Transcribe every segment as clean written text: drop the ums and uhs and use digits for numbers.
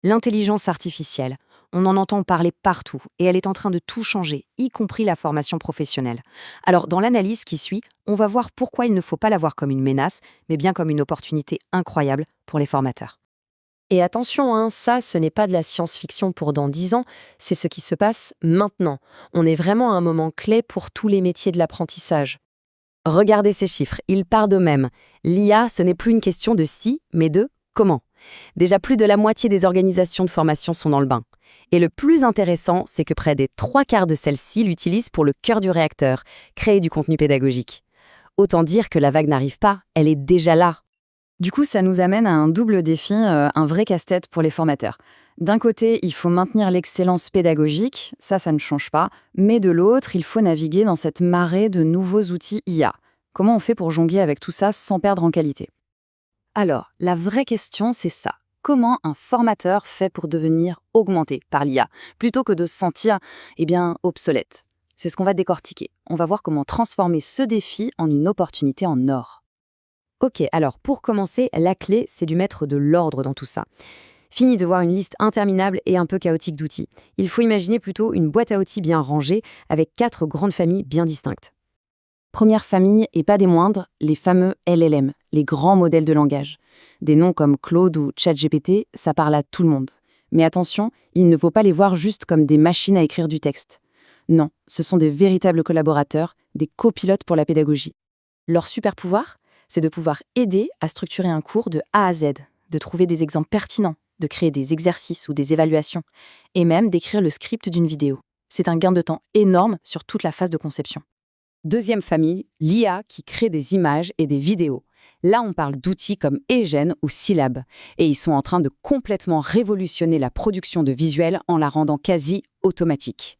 L'intelligence artificielle, on en entend parler partout et elle est en train de tout changer, y compris la formation professionnelle. Alors, dans l'analyse qui suit, on va voir pourquoi il ne faut pas la voir comme une menace, mais bien comme une opportunité incroyable pour les formateurs. Et attention, hein, ça, ce n'est pas de la science-fiction pour dans 10 ans, c'est ce qui se passe maintenant. On est vraiment à un moment clé pour tous les métiers de l'apprentissage. Regardez ces chiffres, ils parlent d'eux-mêmes. L'IA, ce n'est plus une question de si, mais de comment. Déjà plus de la moitié des organisations de formation sont dans le bain. Et le plus intéressant, c'est que près des 3/4 de celles-ci l'utilisent pour le cœur du réacteur, créer du contenu pédagogique. Autant dire que la vague n'arrive pas, elle est déjà là. Du coup, ça nous amène à un double défi, un vrai casse-tête pour les formateurs. D'un côté, il faut maintenir l'excellence pédagogique, ça ne change pas, mais de l'autre, il faut naviguer dans cette marée de nouveaux outils IA. Comment on fait pour jongler avec tout ça sans perdre en qualité? Alors, la vraie question, c'est ça. Comment un formateur fait pour devenir augmenté par l'IA, plutôt que de se sentir, obsolète? C'est ce qu'on va décortiquer. On va voir comment transformer ce défi en une opportunité en or. Ok, alors pour commencer, la clé, c'est de mettre de l'ordre dans tout ça. Fini de voir une liste interminable et un peu chaotique d'outils. Il faut imaginer plutôt une boîte à outils bien rangée, avec 4 grandes familles bien distinctes. Première famille, et pas des moindres, les fameux LLM, les grands modèles de langage. Des noms comme Claude ou ChatGPT, ça parle à tout le monde. Mais attention, il ne faut pas les voir juste comme des machines à écrire du texte. Non, ce sont des véritables collaborateurs, des copilotes pour la pédagogie. Leur super pouvoir, c'est de pouvoir aider à structurer un cours de A à Z, de trouver des exemples pertinents, de créer des exercices ou des évaluations, et même d'écrire le script d'une vidéo. C'est un gain de temps énorme sur toute la phase de conception. Deuxième famille, l'IA qui crée des images et des vidéos. Là, on parle d'outils comme Eugène ou Syllab, et ils sont en train de complètement révolutionner la production de visuels en la rendant quasi automatique.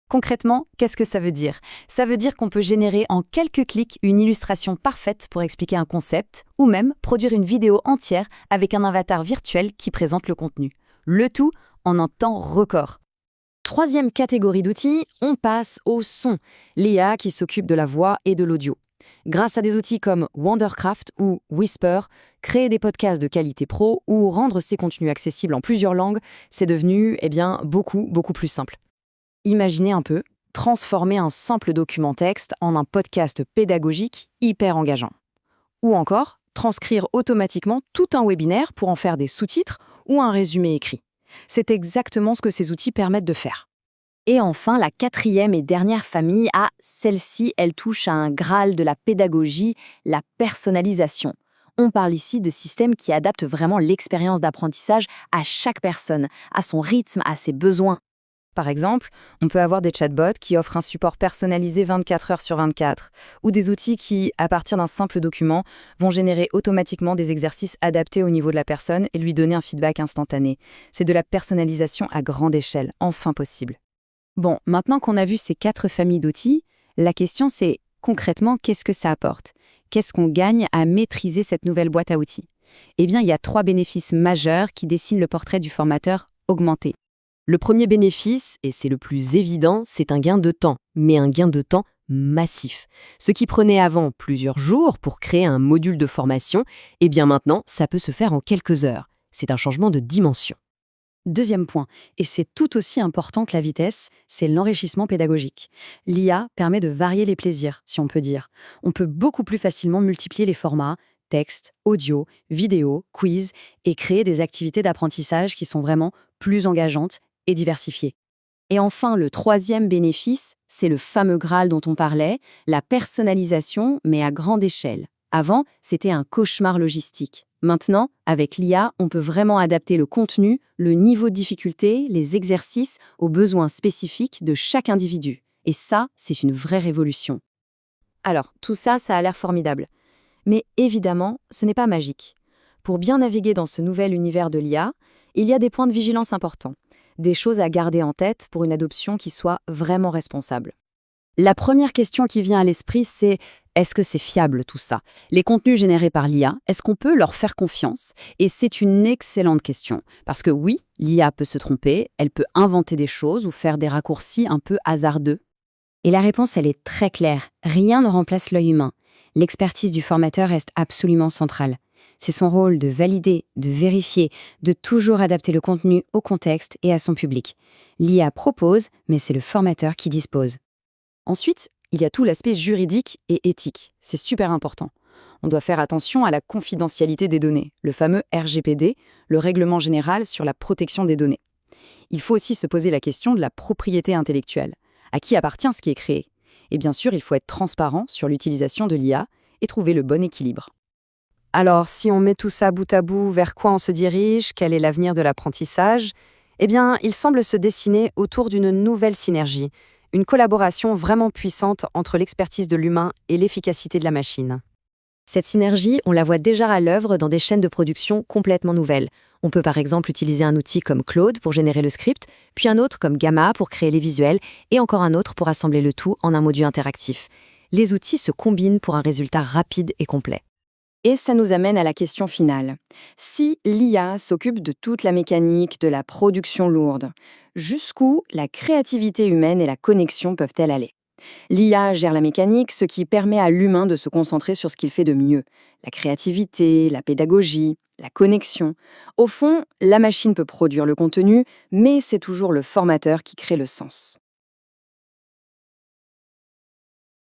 Concrètement, qu'est-ce que ça veut dire? Ça veut dire qu'on peut générer en quelques clics une illustration parfaite pour expliquer un concept, ou même produire une vidéo entière avec un avatar virtuel qui présente le contenu. Le tout en un temps record. Troisième catégorie d'outils, on passe au son, l'IA qui s'occupe de la voix et de l'audio. Grâce à des outils comme Wondercraft ou Whisper, créer des podcasts de qualité pro ou rendre ces contenus accessibles en plusieurs langues, c'est devenu beaucoup plus simple. Imaginez un peu, transformer un simple document texte en un podcast pédagogique hyper engageant. Ou encore, transcrire automatiquement tout un webinaire pour en faire des sous-titres ou un résumé écrit. C'est exactement ce que ces outils permettent de faire. Et enfin, la quatrième et dernière famille, celle-ci, elle touche à un graal de la pédagogie, la personnalisation. On parle ici de systèmes qui adaptent vraiment l'expérience d'apprentissage à chaque personne, à son rythme, à ses besoins. Par exemple, on peut avoir des chatbots qui offrent un support personnalisé 24 heures sur 24, ou des outils qui, à partir d'un simple document, vont générer automatiquement des exercices adaptés au niveau de la personne et lui donner un feedback instantané. C'est de la personnalisation à grande échelle, enfin possible. Bon, maintenant qu'on a vu ces 4 familles d'outils, la question c'est, concrètement, qu'est-ce que ça apporte? Qu'est-ce qu'on gagne à maîtriser cette nouvelle boîte à outils? Eh bien, il y a 3 bénéfices majeurs qui dessinent le portrait du formateur augmenté. Le premier bénéfice, et c'est le plus évident, c'est un gain de temps, mais un gain de temps massif. Ce qui prenait avant plusieurs jours pour créer un module de formation, eh bien maintenant, ça peut se faire en quelques heures. C'est un changement de dimension. Deuxième point, et c'est tout aussi important que la vitesse, c'est l'enrichissement pédagogique. L'IA permet de varier les plaisirs, si on peut dire. On peut beaucoup plus facilement multiplier les formats, texte, audio, vidéo, quiz, et créer des activités d'apprentissage qui sont vraiment plus engageantes et diversifiées. Et enfin, le troisième bénéfice, c'est le fameux Graal dont on parlait, la personnalisation, mais à grande échelle. Avant, c'était un cauchemar logistique. Maintenant, avec l'IA, on peut vraiment adapter le contenu, le niveau de difficulté, les exercices aux besoins spécifiques de chaque individu. Et ça, c'est une vraie révolution. Alors, tout ça, ça a l'air formidable. Mais évidemment, ce n'est pas magique. Pour bien naviguer dans ce nouvel univers de l'IA, il y a des points de vigilance importants, des choses à garder en tête pour une adoption qui soit vraiment responsable. La première question qui vient à l'esprit, c'est est-ce que c'est fiable tout ça? Les contenus générés par l'IA, est-ce qu'on peut leur faire confiance? Et c'est une excellente question, parce que oui, l'IA peut se tromper, elle peut inventer des choses ou faire des raccourcis un peu hasardeux. Et la réponse, elle est très claire. Rien ne remplace l'œil humain. L'expertise du formateur reste absolument centrale. C'est son rôle de valider, de vérifier, de toujours adapter le contenu au contexte et à son public. L'IA propose, mais c'est le formateur qui dispose. Ensuite, il y a tout l'aspect juridique et éthique. C'est super important. On doit faire attention à la confidentialité des données, le fameux RGPD, le Règlement général sur la protection des données. Il faut aussi se poser la question de la propriété intellectuelle. À qui appartient ce qui est créé? Et bien sûr, il faut être transparent sur l'utilisation de l'IA et trouver le bon équilibre. Alors, si on met tout ça bout à bout, vers quoi on se dirige? Quel est l'avenir de l'apprentissage? Eh bien, il semble se dessiner autour d'une nouvelle synergie, une collaboration vraiment puissante entre l'expertise de l'humain et l'efficacité de la machine. Cette synergie, on la voit déjà à l'œuvre dans des chaînes de production complètement nouvelles. On peut par exemple utiliser un outil comme Claude pour générer le script, puis un autre comme Gamma pour créer les visuels, et encore un autre pour assembler le tout en un module interactif. Les outils se combinent pour un résultat rapide et complet. Et ça nous amène à la question finale. Si l'IA s'occupe de toute la mécanique, de la production lourde, jusqu'où la créativité humaine et la connexion peuvent-elles aller? L'IA gère la mécanique, ce qui permet à l'humain de se concentrer sur ce qu'il fait de mieux. La créativité, la pédagogie, la connexion. Au fond, la machine peut produire le contenu, mais c'est toujours le formateur qui crée le sens.